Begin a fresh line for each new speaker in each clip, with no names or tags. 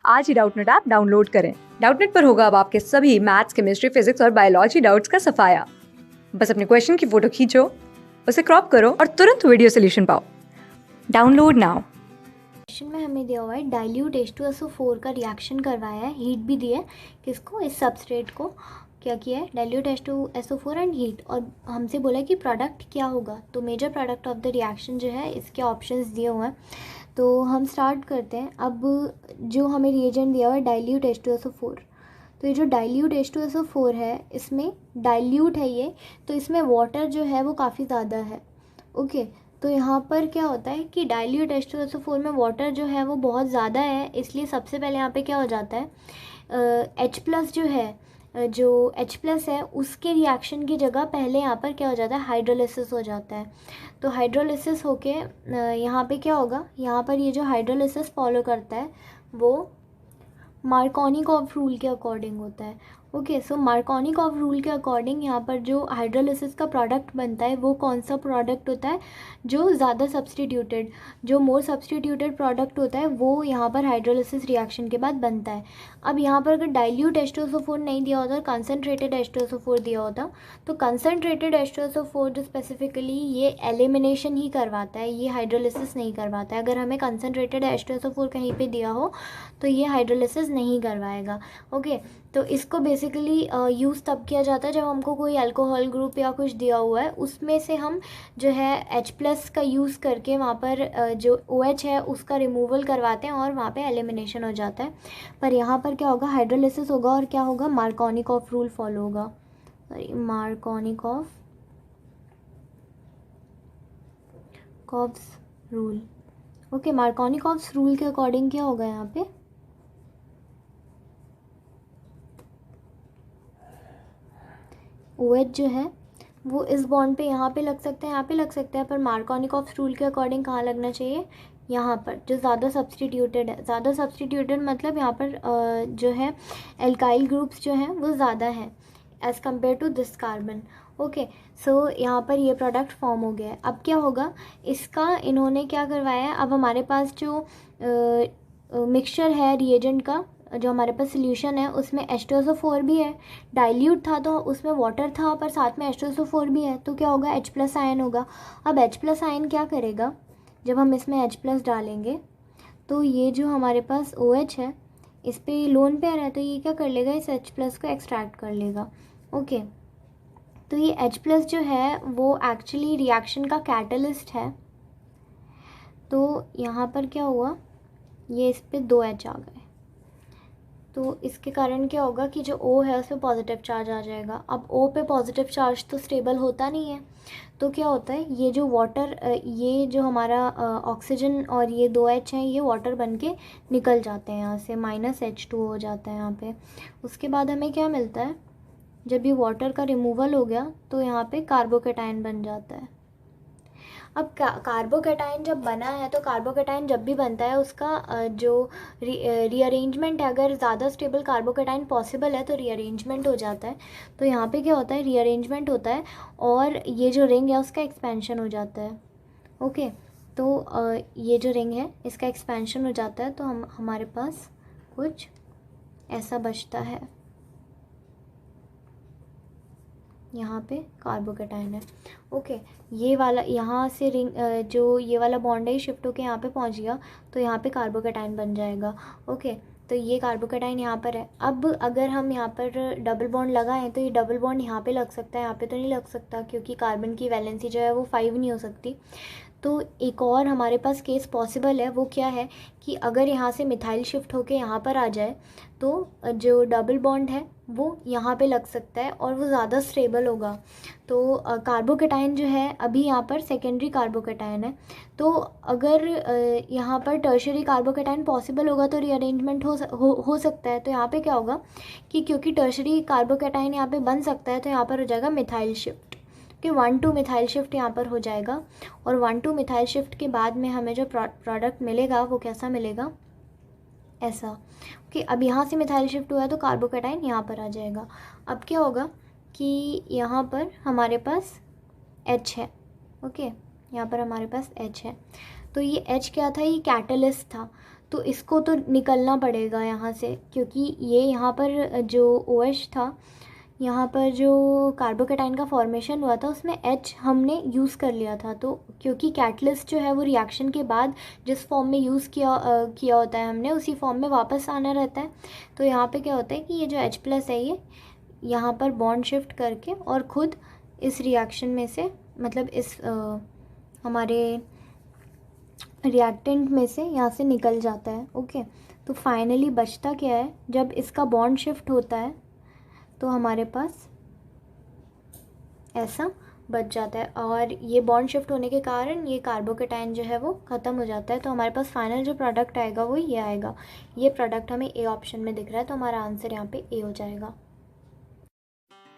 आज ही Doubtnut app download करें। Doubtnut पर होगा अब आपके सभी मैथ्स, केमिस्ट्री, फिजिक्स और बायोलॉजी डाउट्स का सफाया। बस अपने क्वेश्चन की फोटो खींचो, उसे क्रॉप करो और तुरंत वीडियो सोल्यूशन पाओ। Download now.
क्वेश्चन में हमें दिया हुआ है डाइल्यूट H2SO4 का रिएक्शन करवाया है, हीट भी दी है, किसको, इस सबस्ट्रेट को क्या किया है, डाइल्यूट H2SO4 एंड हीट, और हमसे बोला कि प्रोडक्ट क्या होगा। तो major product of the reaction जो है इसके ऑप्शंस दिए हुए हैं, तो हम स्टार्ट करते हैं। अब जो हमें रिएजेंट दिया हुआ है डाइल्यूट H2SO4, तो ये जो डाइल्यूट H2SO4 है इसमें डाइल्यूट है ये, तो इसमें वाटर जो है वो काफ़ी ज़्यादा है। ओके, तो यहाँ पर क्या होता है कि डाइल्यूट H2SO4 में वाटर जो है वो बहुत ज़्यादा है, इसलिए सबसे पहले यहाँ पे क्या हो जाता है, H प्लस जो है, जो H प्लस है उसके रिएक्शन की जगह पहले यहाँ पर क्या हो जाता है, हाइड्रोलिसिस हो जाता है। तो हाइड्रोलिसिस होके यहाँ पे क्या होगा, यहाँ पर ये जो हाइड्रोलिसिस फॉलो करता है वो मार्कोनिकॉफ रूल के अकॉर्डिंग होता है। ओके, सो मार्कोनिकॉफ रूल के अकॉर्डिंग यहाँ पर जो हाइड्रोलिसिस का प्रोडक्ट बनता है वो कौन सा प्रोडक्ट होता है, जो ज़्यादा सब्सटीट्यूटेड, जो मोर सब्सटीट्यूटेड प्रोडक्ट होता है वो यहाँ पर हाइड्रोलिसिस रिएक्शन के बाद बनता है। अब यहाँ पर अगर डाइल्यूट H2SO4 नहीं दिया होता और कंसनट्रेटेड H2SO4 दिया होता, तो कंसनट्रेटेड H2SO4 जो स्पेसिफिकली ये एलिमिनेशन ही करवाता है, ये हाइड्रोलिसिस नहीं करवाता है। अगर हमें कंसनट्रेटेड H2SO4 कहीं पे दिया हो तो ये हाइड्रोलिसिस नहीं करवाएगा। ओके, तो इसको बेसिकली यूज़ तब किया जाता है जब हमको कोई अल्कोहल ग्रुप या कुछ दिया हुआ है, उसमें से हम जो है H प्लस का यूज़ करके वहाँ पर जो OH है उसका रिमूवल करवाते हैं और वहाँ पे एलिमिनेशन हो जाता है। पर यहाँ पर क्या होगा, हाइड्रोलिसिस होगा और क्या होगा, मार्कोनिकॉफ रूल फॉलो होगा, sorry Markovnikov rule. Okay, Markovnikov rule के अकॉर्डिंग क्या होगा, यहाँ पे OH जो है वो इस बॉन्ड पे यहाँ पे लग सकता है, यहाँ पे लग सकता है, पर मार्कोनिकॉफ रूल के अकॉर्डिंग कहाँ लगना चाहिए, यहाँ पर, जो ज़्यादा सब्सटीट्यूटेड है। ज़्यादा सब्सटीट्यूटेड मतलब यहाँ पर जो है एल्काइल ग्रुप्स जो हैं वो ज़्यादा हैं as compare to this carbon. Okay, so यहाँ पर ये प्रोडक्ट फॉर्म हो गया है। अब क्या होगा, इसका इन्होंने क्या करवाया है, अब हमारे पास जो मिक्सचर है रिएजेंट का, जो हमारे पास सोल्यूशन है उसमें H2SO4 भी है, डाइल्यूट था तो उसमें वाटर था पर साथ में H2SO4 भी है, तो क्या होगा, H प्लस आयन होगा। अब H प्लस आयन क्या करेगा, जब हम इसमें H प्लस डालेंगे तो ये जो हमारे पास OH है इस पर लोन पेयर है, तो ये क्या कर लेगा, इस H प्लस को एक्सट्रैक्ट कर लेगा। ओके, तो ये H प्लस जो है वो एक्चुअली रिएक्शन का कैटलिस्ट है। तो यहाँ पर क्या हुआ, ये इस पर 2H आ गए, तो इसके कारण क्या होगा कि जो O है उसमें पॉजिटिव चार्ज आ जाएगा। अब O पे पॉजिटिव चार्ज तो स्टेबल होता नहीं है, तो क्या होता है, ये जो वाटर, ये जो हमारा ऑक्सीजन और ये 2H हैं ये वाटर बन के निकल जाते हैं यहाँ से, -H2 हो जाता है यहाँ पे। उसके बाद हमें क्या मिलता है, जब ये वाटर का रिमूवल हो गया तो यहाँ पे कार्बोकेटाइन बन जाता है। अब कार्बोकेटाइन जब बना है, तो कार्बोकेटाइन जब भी बनता है उसका जो रीअरेंजमेंट है, अगर ज़्यादा स्टेबल कार्बोकेटाइन पॉसिबल है तो रीअरेंजमेंट हो जाता है। तो यहाँ पे क्या होता है, रीअरेंजमेंट होता है और ये जो रिंग है उसका एक्सपेंशन हो जाता है। ओके, तो ये जो रिंग है इसका एक्सपेंशन हो जाता है, तो हमारे पास कुछ ऐसा बचता है, यहाँ पे कार्बोकेटाइन है। ओके, ये वाला यहाँ से रिंग, जो ये वाला बॉन्ड है शिफ्ट होके यहाँ पे पहुँच गया, तो यहाँ पे कार्बोकेटाइन बन जाएगा। ओके, तो ये कार्बोकेटाइन यहाँ पर है। अब अगर हम यहाँ पर डबल बॉन्ड लगाएं तो ये डबल बॉन्ड यहाँ पे लग सकता है, यहाँ पे तो नहीं लग सकता क्योंकि कार्बन की वैलेंसी जो है वो 5 नहीं हो सकती। तो एक और हमारे पास केस पॉसिबल है, वो क्या है कि अगर यहाँ से मिथाइल शिफ्ट होके यहाँ पर आ जाए तो जो डबल बॉन्ड है वो यहाँ पे लग सकता है और वो ज़्यादा स्टेबल होगा। तो कार्बोकेटाइन जो है अभी यहाँ पर सेकेंडरी कार्बोकेटाइन है, तो अगर यहाँ पर टर्शरी कार्बोकेटाइन पॉसिबल होगा तो रीअरेंजमेंट हो सकता है। तो यहाँ पे क्या होगा कि क्योंकि टर्शरी कार्बोकेटाइन यहाँ पे बन सकता है, तो यहाँ पर हो जाएगा मिथाइल शिफ्ट, कि 1,2 मिथाइल शिफ्ट यहाँ पर हो जाएगा। और 1,2 मिथाइल शिफ्ट के बाद में हमें जो प्रोडक्ट मिलेगा वो कैसा मिलेगा, ऐसा। ओके, अब यहाँ से मिथाइल शिफ्ट हुआ है तो कार्बोकेटाइन यहाँ पर आ जाएगा। अब क्या होगा कि यहाँ पर हमारे पास H है। ओके, यहाँ पर हमारे पास H है, तो ये H क्या था, ये कैटलिस्ट था। तो इसको तो निकलना पड़ेगा यहाँ से, क्योंकि ये यहाँ पर जो OH था, यहाँ पर जो कार्बोकेटाइन का फॉर्मेशन हुआ था उसमें H हमने यूज़ कर लिया था। तो क्योंकि कैटलिस्ट जो है वो रिएक्शन के बाद जिस फॉर्म में यूज़ किया होता है हमने, उसी फॉर्म में वापस आना रहता है। तो यहाँ पे क्या होता है कि ये जो H+ है ये यहाँ पर बॉन्ड शिफ्ट करके और ख़ुद इस रिएक्शन में से, मतलब इस हमारे रिएक्टेंट में से यहाँ से निकल जाता है। ओके, तो फाइनली बचता क्या है, जब इसका बॉन्ड शिफ्ट होता है तो हमारे पास ऐसा बच जाता है, और ये बॉन्ड शिफ्ट होने के कारण ये कार्बोकेटाइन जो है वो ख़त्म हो जाता है। तो हमारे पास फाइनल जो प्रोडक्ट आएगा वो ये आएगा। ये प्रोडक्ट हमें ए ऑप्शन में दिख रहा है, तो हमारा आंसर यहाँ पे ए हो जाएगा।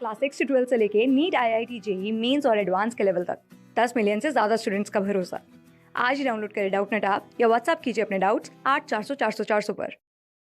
क्लास 6 से 12 से लेके नीट, IIT, JEE मेंस और एडवांस के लेवल तक 10 मिलियन से ज़्यादा स्टूडेंट्स का भरोसा। आज ही डाउनलोड करें डाउटनेट ऐप या व्हाट्सएप कीजिए अपने डाउट्स 8400 400 400 पर।